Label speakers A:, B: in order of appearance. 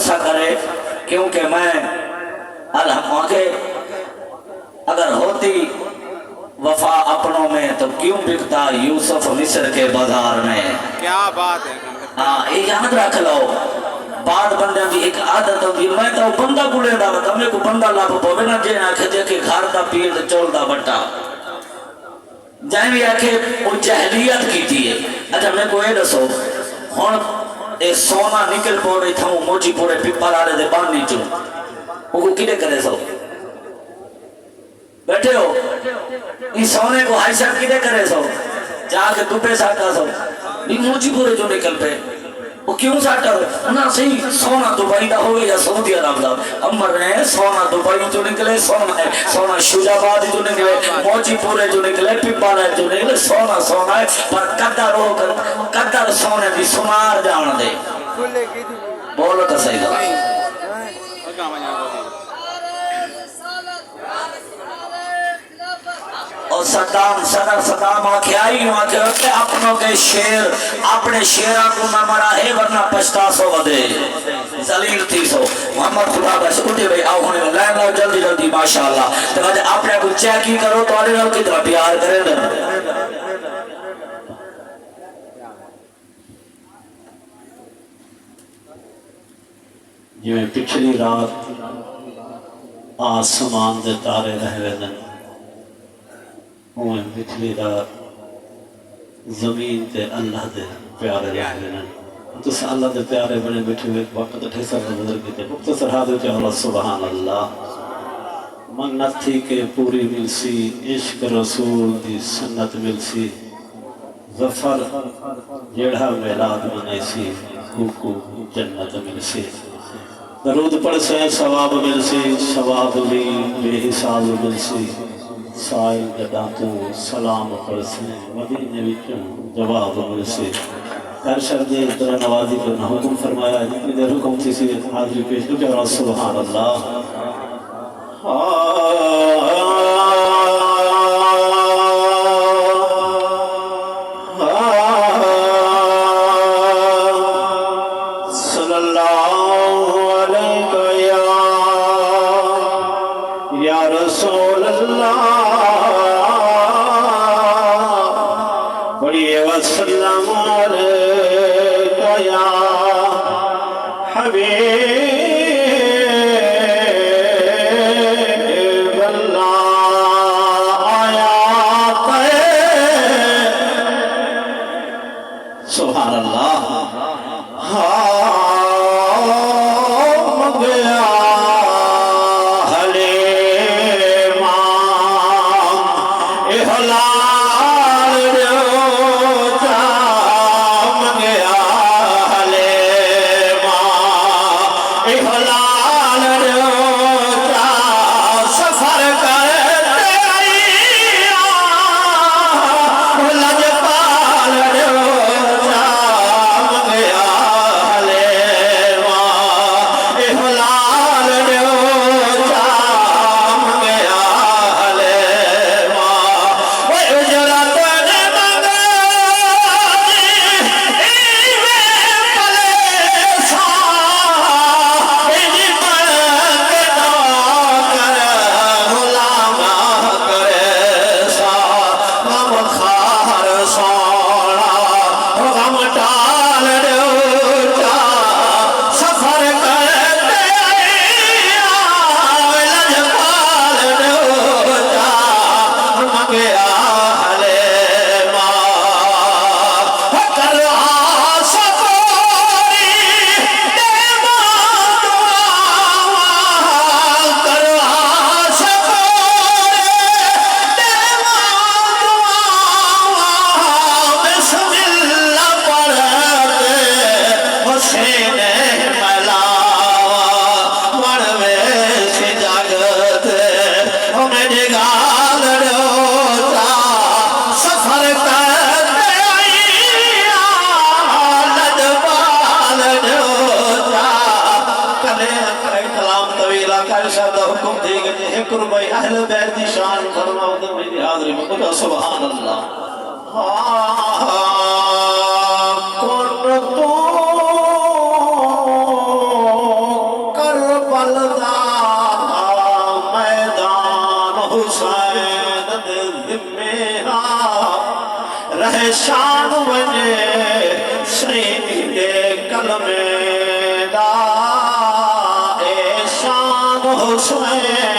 A: गुस्सा करे, क्योंकि मैं आगे अगर होती वफा अपनों में तो क्यों बिकता यूसुफ मिस्र के बाजार में।
B: क्या बात है।
A: हाँ ये याद रख लो। बाद बंदे की एक आदत होती है, मैं तो बंदा बुले दा बता मेरे को बंदा लाभ पवे ना जे आखे देखे घर दा पीर ते चौल दा बट्टा जाए भी आखे वो जहलियत की थी है। अच्छा मेरे को ये दसो हुन ए सोना निकल पड़े था मोची पड़े पिपल वाले दे बानी चो वो किने करे सो बैठे हो इस सोने को हाई साहब किने करे सो जाके दुबे साटा सो ये मोची पूरे जो निकल पे वो क्यों साटा ना सही सोना दुबई का हो या सऊदी अरब का अमर ने सोना दुबई जो निकले सोना शुजाबाद जो निकले मोची पूरे जो निकले पिपल जो निकले सोना सोना है पर कदर सोने की सुमार जान दे बोलो तो सही गल और सदाम आख्याई अपनों के शेर अपने शेरा को न मरा है वरना पछतासो वदे जलील थी सो मोहम्मद खुदा बस उठे भाई आओ होने लाइन लाओ जल्दी जल्दी माशाअल्लाह तो आज अपने को चेक ही करो तो आने वाले कितना प्यार करें
C: जिवें पिछली रात आसमान दे तारे रहे उवें पिछली रात जमीन ते अल्लाह दे प्यारे रहे तुस अल्लाह दे प्यारे बने बैठे हुए वक्त ठेसर गुजर के मुख्तसर हाजिर के अल्लाह सुभान अल्लाह मन्नत थी के पूरी मिलसी इश्क रसूल दी सुन्नत मिलसी जफर जेड़ा मिलाद मनाईसी हुकू जन्नत मिलसी दरूद पढ़ से सवाब मिलसी सवाब भी बेहिसाब मिलसी साइल जदा तू सलाम पढ़ से मदीने विचों जवाब मिलसी हर शर्त तरह नवाजी करना हुक्म फरमाया जितनी देर हुक्म थी सी हाजिरी पेश कर सुभान अल्लाह अहले बैत की शान फरमाओ तो मेरी हाजिरी में बोलो सुभान अल्लाह। कौन तो शान वञे शहीद कलमे दा शान हुसैन